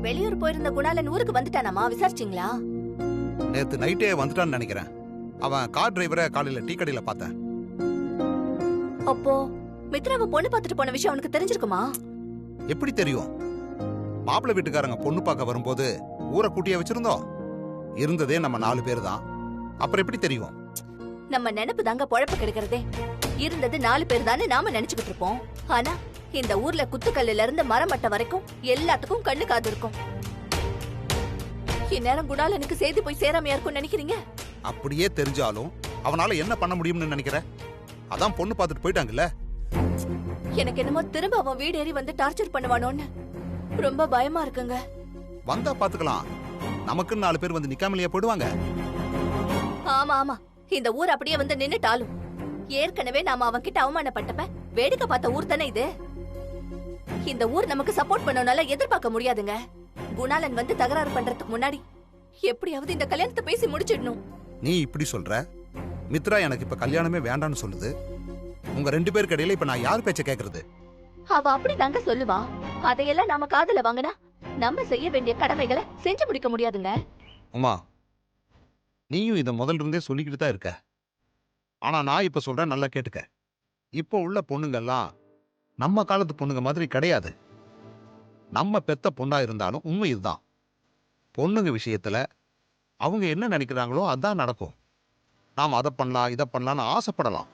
வெளியூர் போயிருந்த குணாலன் ஊருக்கு வந்துட்டானாமா? விசாரிச்சீங்களா? நேத்து நைட்டே வந்துட்டான்னு நினைக்கிறேன். அவன் கார் டிரைவரை காலையில டீ கடையில பார்த்தேன். அப்போ மித்ராவை பொண்ணு பார்த்துட்டு போன விஷயம் அவனுக்கு தெரிஞ்சிருக்குமா? எப்படி தெரியும்? மாப்பிள்ளை வீட்டுக்காரங்க பொண்ணு பார்க்க வரும்போது ஊரை கூட்டியே வச்சிருந்தோம். இருந்ததே நம்ம 4 பேர் தான். அப்புறம் எப்படி தெரியும்? நம்ம நினைப்பு தாங்க பொழப்பு கெடுக்கிறதே. இருந்தது 4 பேர் தானே நாம நினைச்சுக்கிட்டு இருப்போம். ஆனா இந்த ஊர்ல குத்துக்கல்லுல இருந்து மரமட்ட வரைக்கும் எல்லாத்துக்கும் கண்ணு காது இருக்கும். இந்நேரம் குணாலனுக்கு செய்தி போய் சேராமையா இருக்கும் நினைக்கிறீங்க? அப்படியே தெரிஞ்சாலும் அவனால என்ன பண்ண முடியும்னு நினைக்கிற? அதான் பொண்ணு பார்த்துட்டு போயிட்டாங்கல்ல. எனக்கு என்னமோ திரும்ப அவன் வீடு ஏறி வந்து டார்ச்சர் பண்ணுவானோன்னு ரொம்ப பயமா இருக்குங்க. வந்தா பாத்துக்கலாம். நமக்குன்னு 4 பேர் வந்து நிக்காமலேயே போயிடுவாங்க. ஆமா ஆமா, இந்த ஊர் அப்படியே வந்து நின்னுட்டாலும் ஏற்கனவே நாம அவன் கிட்ட அவமானப்பட்டப்ப வேடிக்கை பார்த்த ஊர் தானே இது. இந்த ஊர் நமக்கு சப்போர்ட் பண்ணனால எதிர்பார்க்க முடியாதுங்க. குணாலன் வந்து தகராறு பண்றதுக்கு முன்னாடி எப்படியாவது இந்த கல்யாணத்தை பேசி முடிச்சிடணும். நீ இப்படி சொல்ற? மித்ரா எனக்கு இப்ப கல்யாணமே வேண்டாம்னு சொல்லுது. உங்க 2 பேருக்கு இடையில இப்ப நான் யார் பேச்ச கேக்குறது? அவ அப்படி தாங்க சொல்லுவா. அதையெல்லாம் நாம காதுல வாங்கினா நம்ம செய்ய வேண்டிய கடமைகளை செஞ்சு முடிக்க முடியாதுங்க. உமா, நீயும் இத முதல்ல இருந்தே சொல்லிக்கிட்டு தான் இருக்க. ஆனா நான் இப்ப சொல்றேன், நல்லா கேட்டுக்க. இப்போ உள்ள பொண்ணுங்கெல்லாம் நம்ம காலத்து பொண்ணுங்க மாதிரி கிடையாது. நம்ம பெத்த பொண்ணா இருந்தாலும் உண்மை இதுதான். பொண்ணுங்க விஷயத்துல அவங்க என்ன நினைக்கிறாங்களோ அதான் நடக்கும். நாம் அதை பண்ணலாம் இதை பண்ணலாம்னு ஆசைப்படலாம்,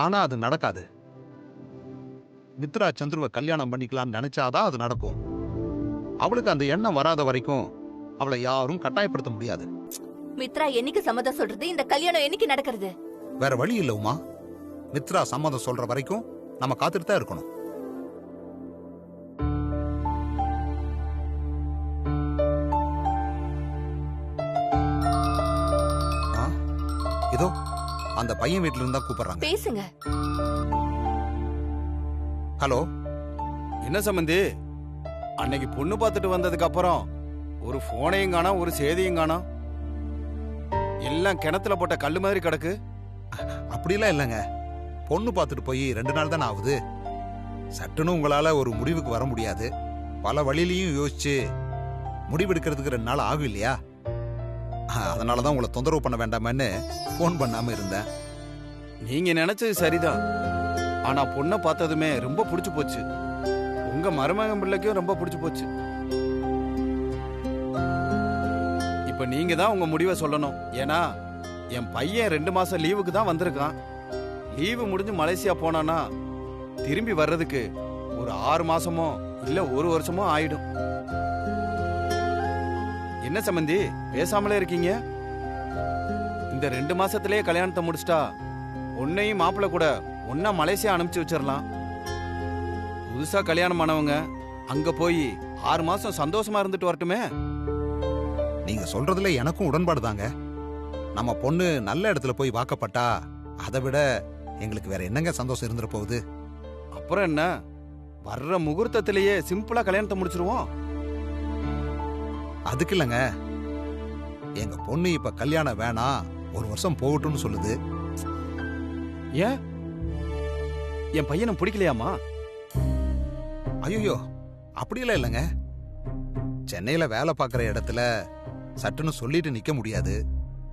ஆனா அது நடக்காது. மித்ரா சந்துருவை கல்யாணம் பண்ணிக்கலாம்னு நினைச்சாதான் அது நடக்கும். அவளுக்கு அந்த எண்ணம் வராத வரைக்கும் அவளை யாரும் கட்டாயப்படுத்த முடியாது. மித்ரா என்னைக்கு சம்மதம் சொல்றது? இந்த கல்யாணம் என்னைக்கு நடக்கிறது? வேற வழி இல்ல உமா. மித்ரா சம்மதம் சொல்ற வரைக்கும் நம்ம காத்துட்டு தான் இருக்கணும். இதோ அந்த பையன் வீட்டுல இருந்தா கூப்பிடுறாங்க. பேசுங்க. ஹலோ. என்ன சம்பந்தி, அன்னைக்கு பொண்ணு பார்த்துட்டு வந்ததுக்கு அப்புறம் ஒரு போனையும் காணோம், ஒரு செய்தியும் காணோம். எல்லாம் கிணத்துல போட்ட கல்லு மாதிரி கிடக்கு. அப்படிலாம் இல்லைங்க. பொண்ணு பார்த்துட்டு போய் 2 நாள் தானே ஆகுது. சட்டுன்னு உங்களால ஒரு முடிவுக்கு வர முடியாது. பல வழியிலையும் யோசிச்சு முடிவெடுக்கிறதுக்கு 2 நாள் ஆகும் இல்லையா? அதனாலதான் உங்களை தொந்தரவு பண்ண வேண்டாமன்னு போன் பண்ணாம இருந்தேன். நீங்க நினைச்சது சரிதான். ஆனா பொண்ணை பார்த்ததுமே ரொம்ப பிடிச்சு போச்சு. உங்க மருமகன் பிள்ளைக்கும் ரொம்ப பிடிச்சு போச்சு. இப்ப நீங்க தான் உங்க முடிவை சொல்லணும். ஏன்னா என் பையன் 2 மாசம் லீவுக்கு தான் வந்திருக்கான். லீவு முடிஞ்சு மலேசியா போனானா திரும்பி வர்றதுக்கு ஒரு 6 மாசமோ இல்ல 1 வருஷமோ ஆயிடும். என்ன சம்பந்தி பேசாமலே இருக்கீங்க? இந்த 2 மாசத்திலேயே கல்யாணத்தை முடிச்சிட்டா உன்னையும் மாப்பிள்ள கூட ஒன்னா மலேசியா அனுப்பிச்சு வச்சிடலாம். புதுசா கல்யாணம் ஆனவங்க அங்க போய் 6 மாசம் சந்தோஷமா இருந்துட்டு வரட்டுமே. நீங்க சொல்றதுல எனக்கும் உடன்பாடு தாங்க. நம்ம பொண்ணு நல்ல இடத்துல போய் வாக்கப்பட்டா அதை விட எங்களுக்கு வேற என்னங்க சந்தோஷம் இருந்துட போகுது? அப்புறம் என்ன, வர்ற முகூர்த்தத்திலேயே சிம்பிளா கல்யாணத்தை முடிச்சிருவோம். அதுக்கு இல்லங்க, எங்க பொண்ணு இப்ப கல்யாணம் வேணாம், 1 வருஷம் போகட்டும்னு சொல்லுது. ஏன் என் பையனை பிடிக்கலையாமா? ஐயோ, அப்படியெல்லாம் இல்லைங்க. சென்னையில வேலை பார்க்குற இடத்துல சட்டுன்னு சொல்லிட்டு நிக்க முடியாது.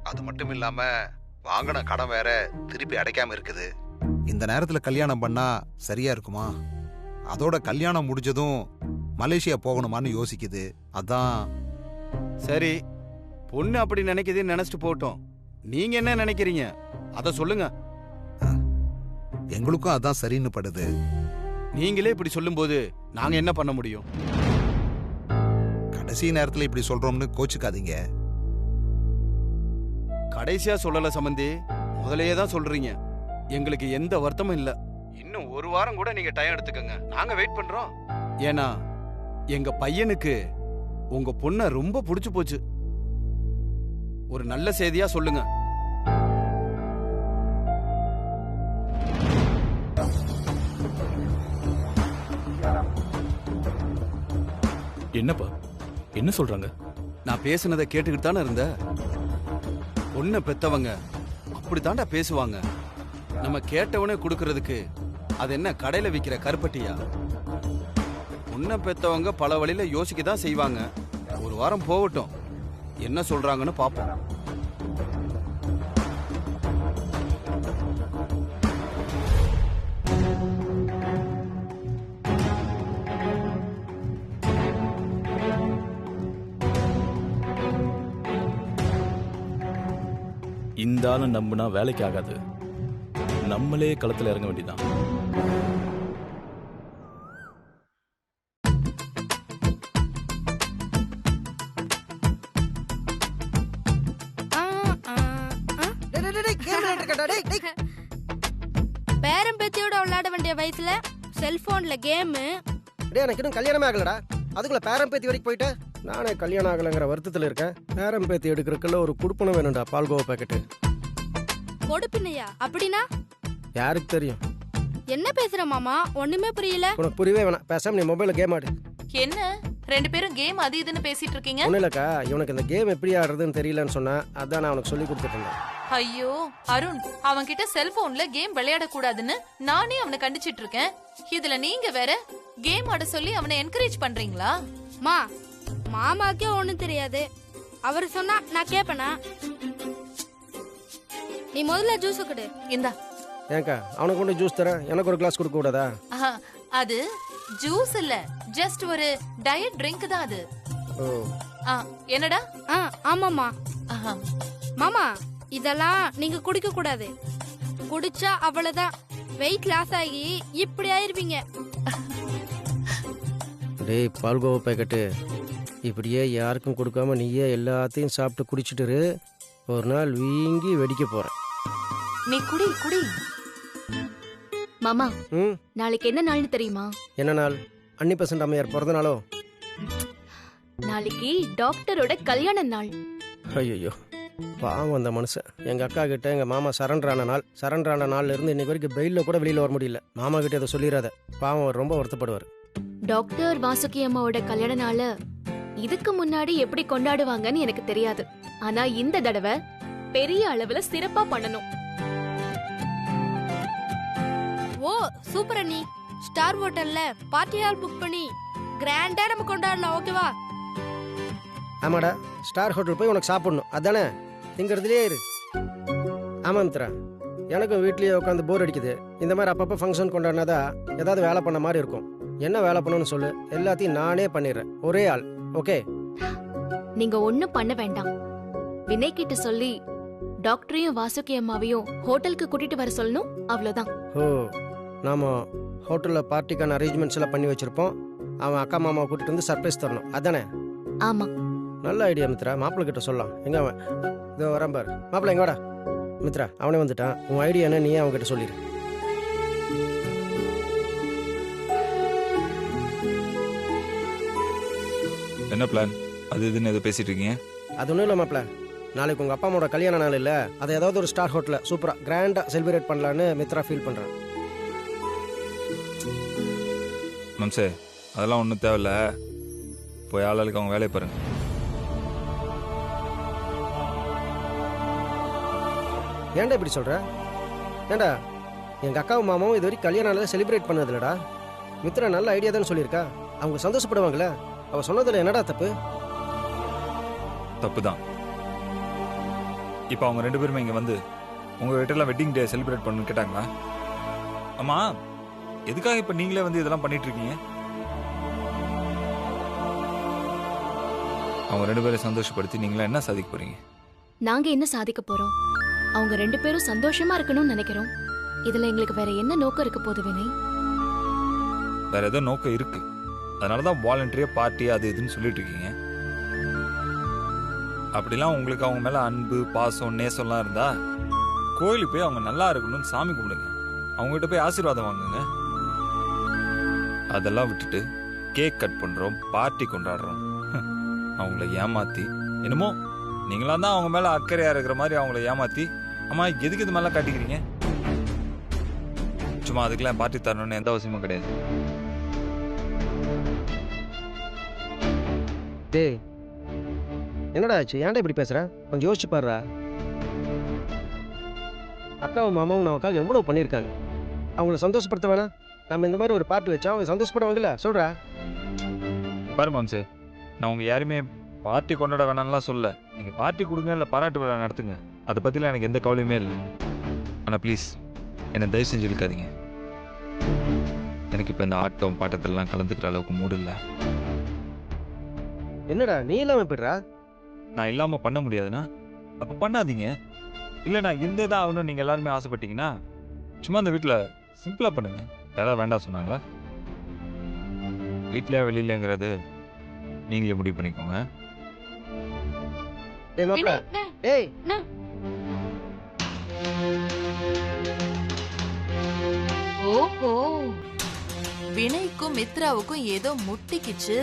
அது மட்டும் இல்லாம வாங்கின கடன் வேற திருப்பி அடைக்காம இருக்குது. இந்த நேரத்துல கல்யாணம் பண்ணா சரியா இருக்குமா? அதோட கல்யாணம் முடிஞ்சதும் மலேசியா போகணுமான்னு யோசிக்குது. அதான். சரி, பொண்ணு அப்படி நினைக்குதுன்னு நினைச்சிட்டு போட்டோம். நீங்க என்ன நினைக்கிறீங்க அத சொல்லுங்க. எங்களுக்கும் அதான் சரின்னு படுது. நீங்களே இப்படி சொல்லும்போது நாங்க என்ன பண்ண முடியும்? கடைசி நேரத்துல இப்படி சொல்றோம்னு கோச்சுக்காதீங்க. கடைசியா சொல்லல சம்பந்தி, முதலையே தான் சொல்றீங்க. எங்களுக்கு எந்த வருத்தமும் இல்ல. இன்னும் 1 வாரம் கூட நீங்க டைம் எடுத்துக்கங்க, நாங்க வெயிட் பண்றோம். ஏன்னா எங்க பையனுக்கு உங்க பொண்ண ரொம்ப பிடிச்சு போச்சு. ஒரு நல்ல செய்தியா சொல்லுங்க. என்னப்பா, என்ன சொல்றாங்க? நான் பேசுனதை கேட்டுக்கிட்டு தானே இருந்த. பொண்ணை பெத்தவங்க அப்படித்தாண்டா பேசுவாங்க. நம்ம கேட்டவனே கொடுக்கறதுக்கு அது என்ன கடையில விக்கிற கருப்பட்டியா? பொண்ணை பெத்தவங்க பல வழியில யோசிக்க தான் செய்வாங்க. ஒரு வாரம் போகட்டும், என்ன சொல்றாங்கன்னு பாப்போம். இந்த ஆளை நம்பினா வேலைக்கு ஆகாது. நம்மளே களத்தில் இறங்க வேண்டியதான். பேரம் பேத்தியோட விளையாட வேண்டிய வயசுல செல்போன்ல கேமு. எனக்கு இன்னும் கல்யாணமே ஆகலடா, அதுக்குள்ள பேரம் பேத்தி வரைக்கும் போயிட்டேன். நானே கல்யாணம் ஆகலைங்கிற வருத்தத்தில் இருக்கேன். பேரம் பேத்தி எடுக்கிறதுக்குள்ள ஒரு குடுப்பணம் வேணும்டா, பால்கோவா பாக்கெட்டு. கொடுப்பினையா? அப்படின்னா யாருக்கு தெரியும்? என்ன பேசுற மாமா? ஒண்ணுமே புரியல. உனக்கு புரியவே வேணாம், பேசாம நீ மொபைல்ல கேம் ஆடு. என்ன ரெண்டு பேரும் கேம் அது இதுன்னு பேசிட்டு இருக்கீங்க? ஒன்னும் இல்லக்கா, இவனுக்கு இந்த கேம் எப்படி ஆடுறதுன்னு தெரியலன்னு சொன்னா, அதான் நான் அவனுக்கு சொல்லி கொடுத்துட்டு இருந்தேன். ஐயோ அருண், அவன் கிட்ட செல்போன்ல கேம் விளையாட கூடாதுன்னு நானே அவனை கண்டிச்சிட்டு இருக்கேன். இதுல நீங்க வேற கேம் ஆட சொல்லி அவனை என்கரேஜ் பண்றீங்களா? மா, மாமாக்கே ஒண்ணும் தெரியாது, அவர் சொன்னா நான் கேப்பனா? நீ முதல்ல ஜூஸ் கொடு. இந்தா. ஏங்கா, அவனுக்கு கொண்டு ஜூஸ் தரேன், எனக்கு ஒரு கிளாஸ் கொடுக்க கூடாதா? அது ஜூஸ் இல்ல, ஜஸ்ட் ஒரு டயட் ட்ரிங்க் தான் அது. ஓ, என்னடா? ஆமாமா. மாமா, இதெல்லாம் நீங்க குடிக்க கூடாது. குடிச்சா அவ்வளவுதான், வெயிட் லாஸ் ஆகி இப்படி ஆயிருவீங்க. டேய் பால்கோவா பாக்கெட்டு, இப்படியே யாருக்கும் கொடுக்காம நீயே எல்லாத்தையும் சாப்பிட்டு குடிச்சிட்டு ஒரு நாள் வீங்கி வெடிக்க போறேன். நீ குடி குடி. மாமா, ம், நாளைக்கு என்ன நாள்னு தெரியுமா? என்ன நாள்? அன்னி பெசன்ட் அம்மையார் பிறந்த நாளோ? நாளைக்கு டாக்டரோட கல்யாண நாள். ஐயோ, பாவம் அந்த மனுஷன். எங்கள் அக்கா கிட்ட எங்கள் மாமா சரண்டரான நாள்ல இருந்து இன்னைக்கு வரைக்கும் பெயிலில் கூட வெளியில் வர முடியல. மாமா கிட்ட அதை சொல்லிடாத, பாவம் அவர் ரொம்ப வருத்தப்படுவார். டாக்டர் வாசுகி அம்மாவோட கல்யாண நாள இதுக்கு முன்னாடி எப்படி கொண்டாடுவாங்கன்னு எனக்கு தெரியாது. ஆனா இந்த தடவை பெரிய அளவுல சிறப்பா பண்ணணும். ஓ சூப்பர் அண்ணி, ஸ்டார் ஹோட்டல்ல பார்ட்டி ஹால் புக் பண்ணி கிராண்டா நம்ம கொண்டாடலாம், ஓகேவா? ஆமாடா, ஸ்டார் ஹோட்டல் போய் உனக்கு சாப்பிடணும், அதானே? திங்கிறதுலேயே இரு. ஆமாம் மித்ரா, எனக்கும் வீட்லேயே உட்காந்து போர் அடிக்குது. இந்த மாதிரி அப்பப்போ ஃபங்க்ஷன் கொண்டாடினாதான் ஏதாவது வேலை பண்ண மாதிரி இருக்கும். என்ன வேலை பண்ணணும்னு சொல்லு, எல்லாத்தையும் நானே பண்ணிடுறேன், ஒரே ஆள். ஓகே? நீங்க ஒண்ணும் பண்ண வேண்டாம். வினய் கிட்ட சொல்லி டாக்டரையும் வாசுகி அம்மாவையும் ஹோட்டலுக்கு கூட்டிட்டு வர சொல்லணும், அவ்வளவுதான். ஓ, நாம ஹோட்டலில் பார்ட்டிக்கான அரேஞ்ச்மெண்ட்ஸ் எல்லாம் பண்ணி வச்சிருப்போம். அவன் அக்கா மாமாவை கூட்டிட்டு வந்து சர்ப்ரைஸ் தரணும், அதானே? ஆமா. நல்ல ஐடியா மித்ரா, மாப்பிள்ளை கிட்ட சொல்லலாம். எங்க அவன்? இதோ வரேன் பாரு. மாப்பிள்ளை எங்கடா? மித்ரா, அவனே வந்துட்டான். உன் ஐடியா என்ன, நீயே அவன்கிட்ட சொல்லிடு. என்ன பிளான்? அது இதுன்னு எதை பேசிட்டு இருக்கீங்க? அது ஒன்றும் இல்லை மாப்பிள்ள, நாளைக்கு உங்கள் அப்பா அம்மாவோட கல்யாண நாள் இல்லை, அதை ஏதாவது ஒரு ஸ்டார் ஹோட்டலில் சூப்பராக கிராண்டாக செலிப்ரேட் பண்ணலான்னு மித்ரா ஃபீல் பண்ணுறேன். மம்சே, அதெல்லாம் ஒன்றும் தேவையில்ல. போய் ஆளுக்கு அவங்க வேலையை பாருங்க. ஏன்டா இப்படி சொல்கிற? ஏண்டா, எங்கள் அக்காவும் மாமாவும் இது வரைக்கும் கல்யாண நாளில் செலிப்ரேட் பண்ணதில்லடா. மித்ரா நல்ல ஐடியா தான் சொல்லியிருக்கா, அவங்க சந்தோஷப்படுவாங்களே. அவள் சொன்னதில் என்னடா தப்பு? தப்பு தான். இப்போ அவங்க ரெண்டு பேருமே இங்கே வந்து உங்கள் வீட்டெல்லாம் வெட்டிங் டே செலிப்ரேட் பண்ணணும்னு கேட்டாங்களா? அம்மா, எதுக்காக இப்போ நீங்களே வந்து இதெல்லாம் பண்ணிட்டு இருக்கீங்க? அவங்க ரெண்டு பேரும் சந்தோஷப்படுத்தி நீங்களா என்ன சாதிக்க போறீங்க? நாங்க என்ன சாதிக்க போறோம்? அவங்க ரெண்டு பேரும் சந்தோஷமா இருக்கணும்னு நினைக்கிறோம். இதுல எங்களுக்கு வேற என்ன நோக்கம் இருக்க போகுது வினய்? வேற ஏதோ நோக்கம் இருக்கு. அதனாலதான் வாலண்டரியா பார்ட்டி அது இதுன்னு சொல்லிட்டு இருக்கீங்க. அப்படிலாம் உங்களுக்கு அவங்க மேல அன்பு, பாசம், நேசம்லாம் இருந்தா கோயிலுக்கு போய் அவங்க நல்லா இருக்கணும்னு சாமி கும்பிடுங்க. அவங்ககிட்ட போய் ஆசீர்வாதம் வாங்குங்க. அதெல்லாம் விட்டுட்டு கேக் கட் பண்றோம், பார்ட்டி கொண்டாடுறோம், அவங்கள ஏமாத்தி என்னமோ நீங்களா தான் அவங்க மேல அக்கறையா இருக்கிற மாதிரி அவங்கள ஏமாத்தி, அம்மா எதுக்கு இது மாதிரிலாம் காட்டிக்கிறீங்க? சும்மா அதுக்கெல்லாம் பார்ட்டி தரணும்னு எந்த அவசியமும் கிடையாது. டேய், என்னடா ஆச்சு? ஏன்டா இப்படி பேசுற? கொஞ்சம் யோசிச்சு பாருடா. அக்காவும் மாமாவும் நமக்காக எவ்வளோ பண்ணியிருக்காங்க. அவங்கள சந்தோஷப்படுத்த வேணாம்? நம்ம இந்த மாதிரி ஒரு பார்ட்டி வச்சா அவங்க சந்தோஷப்படுவாங்கல்ல? சொல்றா. பாரு மாம்சே, நான் உங்க யாருமே பார்ட்டி கொண்டாட வேணாம்லாம் சொல்ல. நீங்க பார்ட்டி கொடுங்க இல்லை பாராட்டு விழா நடத்துங்க, அதை பற்றிலாம் எனக்கு எந்த கவலையுமே இல்லை. ஆனால் ப்ளீஸ் என்னை தயவு செஞ்சு இழுக்காதீங்க. எனக்கு இப்போ இந்த ஆட்டம் பாட்டத்திலலாம் கலந்துக்கிற அளவுக்கு மூடு இல்லை. என்னடா நீ இல்லாம போயிடுறா? நான் இல்லாமல் பண்ண முடியாதுண்ணா, அப்போ பண்ணாதீங்க. இல்லை நான் இருந்தே தான் ஆகணும்னு நீங்கள் எல்லாருமே ஆசைப்பட்டீங்கன்னா சும்மா அந்த வீட்டில் சிம்பிளாக பண்ணுங்க. யாராவது வேண்டாம் சொன்னாங்களா? வீட்டில் வெளியிலங்கிறது நீங்களே முடிவு பண்ணிக்கோங்க. டேய் மாப்ள, டேய் ஓஹோ, வினய்க்கும் மித்ராவுக்கும் ஏதோ முட்டிக்கிச்சு.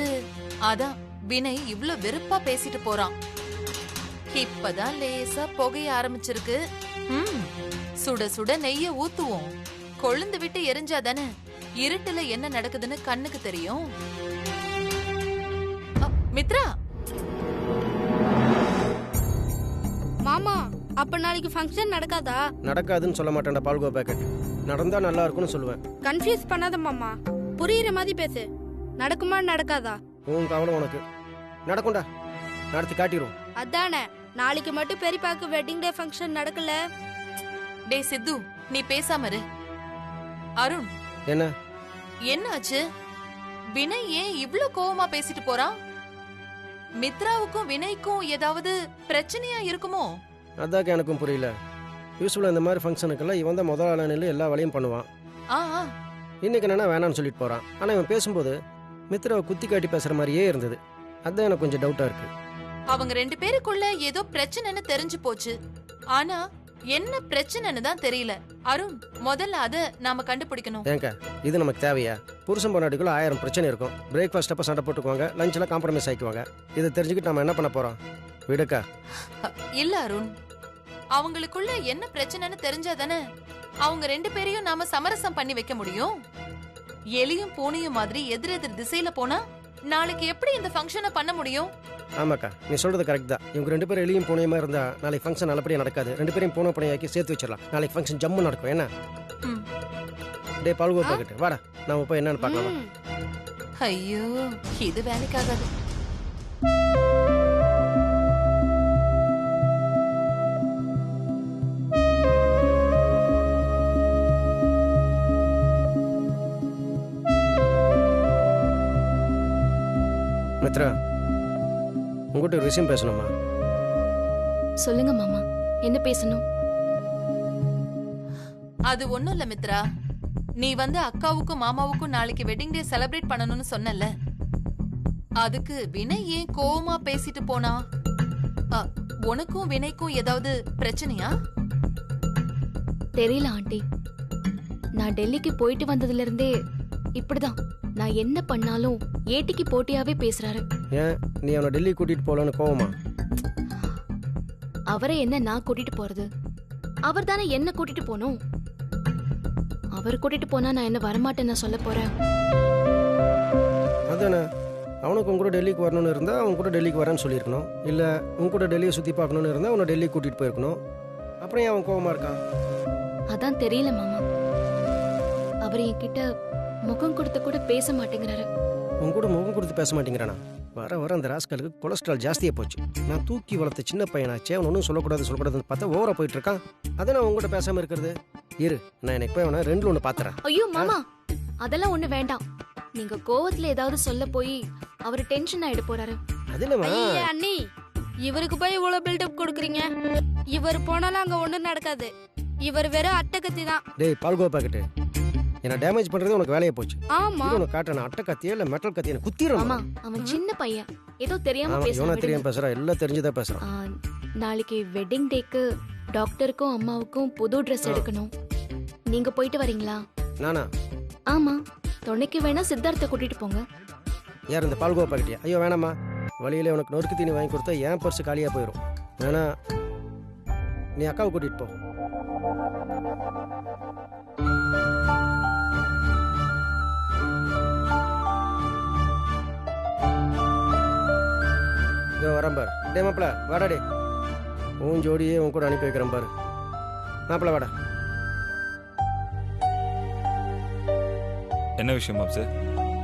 அதான் வினய் இவ்ளோ வெறுப்பா பேசிட்டு போறான். இப்பதான் லேசா புகைய ஆரம்பிச்சிருக்கு. சுட சுட நெய்ய ஊத்துவோம். கொழுந்து விட்டு எரிஞ்சாதானே இருட்டுல என்ன நடக்குதுன்னு கண்ணுக்கு தெரியும். மித்ரா, மாமா அப்ப நாளைக்கு ஃபங்க்ஷன் நடக்காதா? நடக்காதுன்னு சொல்ல மாட்டேன்டா பால்கோ பாக்கெட். நடந்தா நல்லா இருக்கும்னு சொல்லுவேன். கன்ஃபியூஸ் பண்ணாத மாமா, புரியுற மாதிரி பேசு. நடக்குமா நடக்காதா? உன் கவலை உனக்கு. நடக்கும்டா, நடத்தி காட்டிடுவோம். அதானே, நாளைக்கு மட்டும் பெரியப்பாக்கு வெட்டிங் டே ஃபங்க்ஷன் நடக்கல. டேய் சித்து, நீ பேசாம இரு. அருண், என்ன என்னாச்சு? வினய் ஏன் இவ்ளோ கோவமா பேசிட்டு போறான்? மித்ராவுக்கும் வினய்க்கும் ஏதாவது பிரச்சனையா இருக்குமோ? அதாக்க எனக்கும் புரியல. யூஸ்வலாக இந்த மாதிரி ஃபங்க்ஷனுக்கெல்லாம் இவன் தான் முதல் ஆளானில் எல்லா வேலையும் பண்ணுவான். ஆ, இன்னைக்கு என்னன்னா வேணான்னு சொல்லிட்டு போகிறான். ஆனால் இவன் பேசும்போது மித்ராவை குத்தி காட்டி பேசுகிற மாதிரியே இருந்தது. அதான் எனக்கு கொஞ்சம் டவுட்டாக இருக்கு. அவங்க ரெண்டு பேருக்குள்ள ஏதோ பிரச்சனைன்னு தெரிஞ்சு போச்சு. ஆனா என்ன பிரச்சனைன்னு தான் தெரியல. அருண், முதல்ல அத நாம கண்டுபிடிக்கணும். ஏங்க இது நமக்கு தேவையா? புருஷன் பொண்டாட்டிக்குள்ள 1000 பிரச்சனை இருக்கும். பிரேக்ஃபாஸ்ட் அப்போ சண்டை போட்டுக்குவாங்க, லஞ்சில் காம்ப்ரமைஸ் ஆகிக்குவாங்க. இதை தெரிஞ்சுக்கிட்டு நம்ம என்ன பண்ண போகிறோம்? விடுக்கா. இல்ல அருண், அவங்களுக்குள்ள என்ன பிரச்சனைன்னு தெரிஞ்சாதானே அவங்க ரெண்டு பேரையும் நாம சமரசம் பண்ணி வைக்க முடியும். எலியும் பூனையும் மாதிரி எதிரெதிர் திசையில போனா நாளைக்கு எப்படி இந்த ஃபங்க்ஷனை பண்ண முடியும்? ஆமாக்கா, நீ சொல்றது கரெக்ட் தான். இவங்க ரெண்டு பேரும் எளியும் பூனையுமா இருந்தா நாளைக்கு ஃபங்க்ஷன் நல்லபடியா நடக்காது. ரெண்டு பேரையும் பூனை பூனையாக்கி சேர்த்து வச்சிடலாம். நாளைக்கு ஃபங்க்ஷன் ஜம்மு நடக்கும். என்ன டே பால்கோ பாக்கெட், வாடா நாம போய் என்னன்னு பார்க்கலாம். ஐயோ, இது வேலைக்காகாது. மித்ரா, உங்ககிட்ட ஒரு விஷயம் பேசணுமா? சொல்லுங்க மாமா, என்ன பேசணும்? அது ஒண்ணும் இல்ல மித்ரா, நீ வந்து அக்காவுக்கும் மாமாவுக்கும் நாளைக்கு வெட்டிங் டே செலிப்ரேட் பண்ணணும்னு சொன்னல, அதுக்கு வினய் ஏன் கோவமா பேசிட்டு போனா? உனக்கும் வினய்க்கும் ஏதாவது பிரச்சனையா? தெரியல ஆண்டி, நான் டெல்லிக்கு போயிட்டு வந்ததுல இருந்தே இப்படிதான். நான் என்ன பண்ணாலும் ஏட்டிக்கு போட்டியாவே பேசுறாரு. ஏன் நீ அவனை டெல்லி கூட்டிட்டு போலன்னு கோவமா? அவரை என்ன நான் கூட்டிட்டு போறது? அவர் தானே என்ன கூட்டிட்டு போனோம். அவர் கூட்டிட்டு போனா நான் என்ன வரமாட்டேன்னு சொல்ல போறேன்? அதானே, அவனுக்கு உங்க கூட டெல்லிக்கு வரணும்னு இருந்தா அவன் கூட டெல்லிக்கு வரேன்னு சொல்லியிருக்கணும். இல்ல உன் கூட டெல்லியை சுத்தி பார்க்கணும்னு இருந்தா அவனை டெல்லி கூட்டிட்டு போயிருக்கணும். அப்புறம் ஏன் அவன் கோவமா இருக்கான்? அதான் தெரியல மாமா. அவர் என்கிட்ட முகம் கொடுத்து கூட பேச மாட்டேங்கிறாரு. உன் கூட முகம் கொடுத்து பேச மாட்டேங்கிறானா? வர வர அந்த ராஸ்கலுக்கு கொலஸ்ட்ரால் ஜாஸ்தியாக போச்சு. நான் தூக்கி வளர்த்த சின்ன பையனாச்சே, அவன் ஒன்றும் சொல்லக்கூடாதுன்னு பார்த்தா ஓவரா போயிட்டு இருக்கான். அதை நான் உங்ககிட்ட பேசாம இருக்கிறது. இரு, நான் எனக்கு போய் அவனை 2ல் 1 பாத்துறேன். ஐயோ மாமா, அதெல்லாம் ஒண்ணு வேண்டாம். நீங்க கோவத்துல ஏதாவது சொல்ல போய் அவர் டென்ஷன் ஆயிட போறாரு. அது இல்லம்மா. ஐயே அண்ணி, இவருக்கு போய் இவ்வளவு பில்டப் கொடுக்குறீங்க. இவர் போனாலும் அங்க ஒண்ணும் நடக்காது. இவர் வெறும் அட்டகத்தி தான். டேய் பால்கோ பாக்கெட்டு, என்ன டேமேஜ் பண்றது உனக்கு வேலையை போச்சு. ஆமா, உனக்கு காட்டுறேன் அட்டை கத்தியா இல்ல மெட்டல் கத்தியா குத்திரும். மாமா, அவன் சின்ன பையன், ஏதோ தெரியாம இவனா பேசுறான். தெரியாம பேசுறா, எல்லாம் தெரிஞ்சுதான் பேசுறான். நாளைக்கு வெட்டிங் டேக்கு டாக்டருக்கும் அம்மாவுக்கும் புது ட்ரெஸ் எடுக்கணும். நீங்க போயிட்டு வரீங்களா? நானா? ஆமா, துணைக்கு வேணா சித்தார்த்த கூட்டிட்டு போங்க. யார் இந்த பால்கோ பாக்கெட்டியா? ஐயோ வேணாமா, வழியில உனக்கு நொறுக்கு தீனி வாங்கி கொடுத்தா என் பர்ஸ் காலியா போயிடும். வேணா, நீ அக்காவை கூட்டிட்டு போ. வரேன் பாரு. டே மாப்பிள வாடா. டே உன் ஜோடியே உன் கூட அனுப்பி வைக்கிறேன் பாரு. மாப்பிள வாடா. என்ன விஷயம் மாப்ஸ்?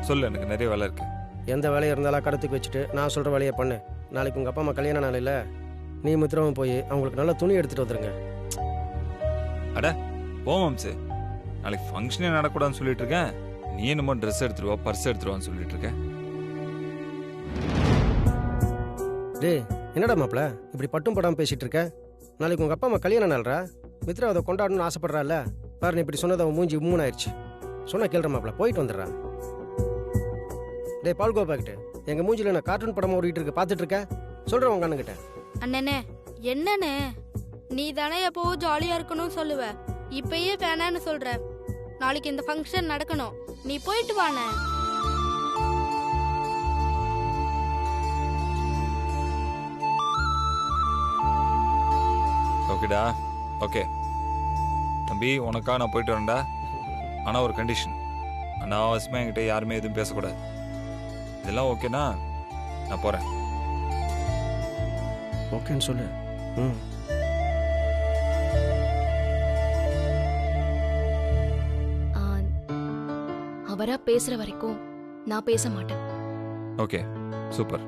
சொல்லு, எனக்கு நிறைய வேலை இருக்கு. எந்த வேலையை இருந்தாலும் கடத்துக்கு வச்சுட்டு நான் சொல்கிற வேலையை பண்ணு. நாளைக்கு உங்கள் அப்பா அம்மா கல்யாண நாள் இல்லை, நீ முத்திரவும் போய் அவங்களுக்கு நல்ல துணி எடுத்துகிட்டு வந்துருங்க. போவோம் சார். நாளைக்கு ஃபங்க்ஷனே நடக்கூடாதுன்னு சொல்லிட்டு இருக்கேன். நீ என்னமோ ட்ரெஸ் எடுத்துருவா, பர்ஸ் எடுத்துருவான்னு சொல்லிட்டு இருக்க. டேய் என்னடா மாப்பிள இப்படி பட்டும் படாமல் பேசிகிட்டு இருக்க? நாளைக்கு உங்கள் அப்பா அம்மா கல்யாண நாள்ரா, மித்ரா அதை கொண்டாடணும்னு ஆசைப்படுறாள். பாரு நீ இப்படி சொன்னது அவன் மூஞ்சி மூணாயிருச்சு. சொன்ன கேள்ற மாப்பிள, போயிட்டு வந்துடுறான். டேய் பால் கோபாக்கிட்டு, எங்கள் மூஞ்சில நான் கார்ட்டூன் படமாக ஓடிட்டு இருக்க பார்த்துட்டு இருக்க. சொல்கிறேன் உங்க அண்ணன்கிட்ட. அண்ணனே என்னன்னு நீ தானே எப்பவும் ஜாலியா இருக்கணும்னு சொல்லுவ, இப்பயே வேணான்னு சொல்ற. நாளைக்கு இந்த ஃபங்க்ஷன் நடக்கணும், நீ போயிட்டு வானே. ஓகேடா, ஓகே தம்பி, உனக்காக நான் போயிட்டு வரேன்டா. ஆனால் ஒரு கண்டிஷன், அனாவசியமாக என்கிட்ட யாருமே எதுவும் பேசக்கூடாது. இதெல்லாம் ஓகேனா நான் போகிறேன். ஓகேன்னு சொல்லு. ம் அவரா பேசுற வரைக்கும் நான் பேச மாட்டேன். Okay super.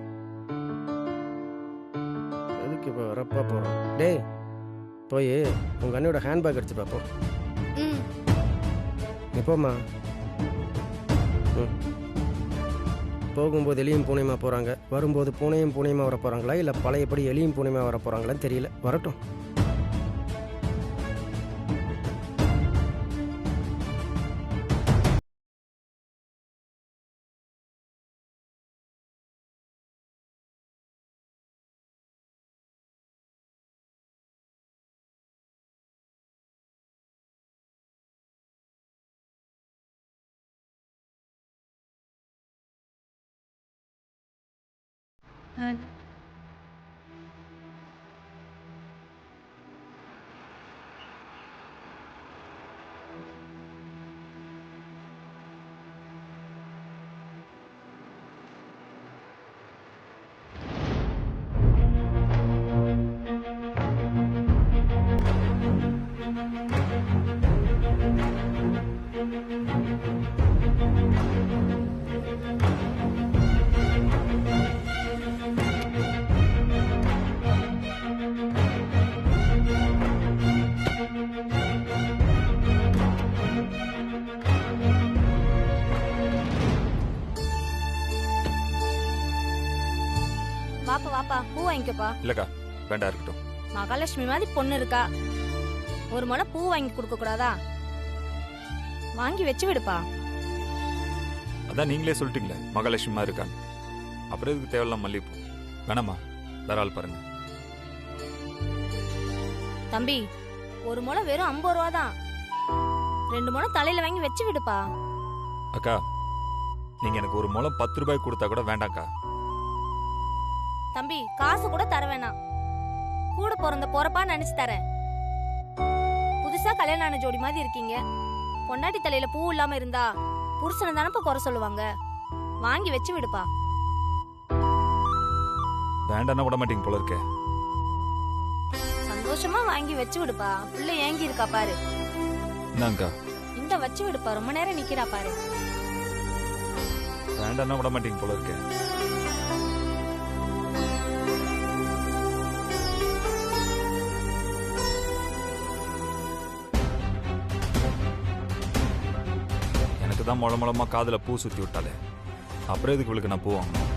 எதுக்கு இப்போ வரப்பா போகிறோம்? டேய் போய் உங்கள் அண்ணியோட ஹேண்ட்பேக் எடுத்து பார்ப்போம். ம் எப்போம்மா? ம் போகும்போது எலியும் பூனையுமா போகிறாங்க, வரும்போது பூனையும் பூனையுமா வர போகிறாங்களா இல்லை பழையபடி எலியும் பூனையுமா வர போகிறாங்களான்னு தெரியல. வரட்டும். வாப்பா வாப்பா, பூ வாங்கிக்கப்பா. இல்லைக்கா வேண்டாம், இருக்கட்டும். மகாலட்சுமி மாதிரி பொண்ணு இருக்கா, ஒரு முளை பூ வாங்கி கொடுக்க கூடாதா? வாங்கி வச்சு விடுப்பா. அதான் நீங்களே சொல்லிட்டீங்களே மகாலட்சுமிமா இருக்கான்னு, அப்புறம் இதுக்கு தேவையில்லாம் மல்லிகைப்பூ. வேணாமா, வேற ஆள் பாருங்க. தம்பி ஒரு முளை வெறும் 50 ரூபா தான், 2 முளை தலையில வாங்கி வச்சு விடுப்பா. அக்கா நீங்க எனக்கு ஒரு முளம் 10 ரூபாய்க்கு கொடுத்தா கூட வேண்டாம்க்கா. தம்பி காசு கூட தர வேணாம், கூட பிறந்த போறப்பா நினைச்சு தரேன். புதுசா கல்யாணம் ஆன ஜோடி மாதிரி இருக்கீங்க, பொண்டாட்டி தலையில பூ இல்லாம இருந்தா புருஷனை தானப்பா குறை சொல்லுவாங்க. வாங்கி வச்சு விடுப்பா. வேண்டாம்னா விட மாட்டீங்க போல இருக்கே. சந்தோஷமா வாங்கி வச்சு விடுப்பா, புள்ள ஏங்கி இருக்கா பாரு. என்னங்கா? இந்த வச்சு விடுப்பா, ரொம்ப நேரம் நிக்கிறா பாரு. வேண்டாம்னா விட மாட்டீங்க போல இருக்கே. எனக்கு தான் முளமா காதுல பூ சுத்தி விட்டாலே, அப்புறம் எதுக்கு இவளுக்கு நான் பூ வாங்கணும்?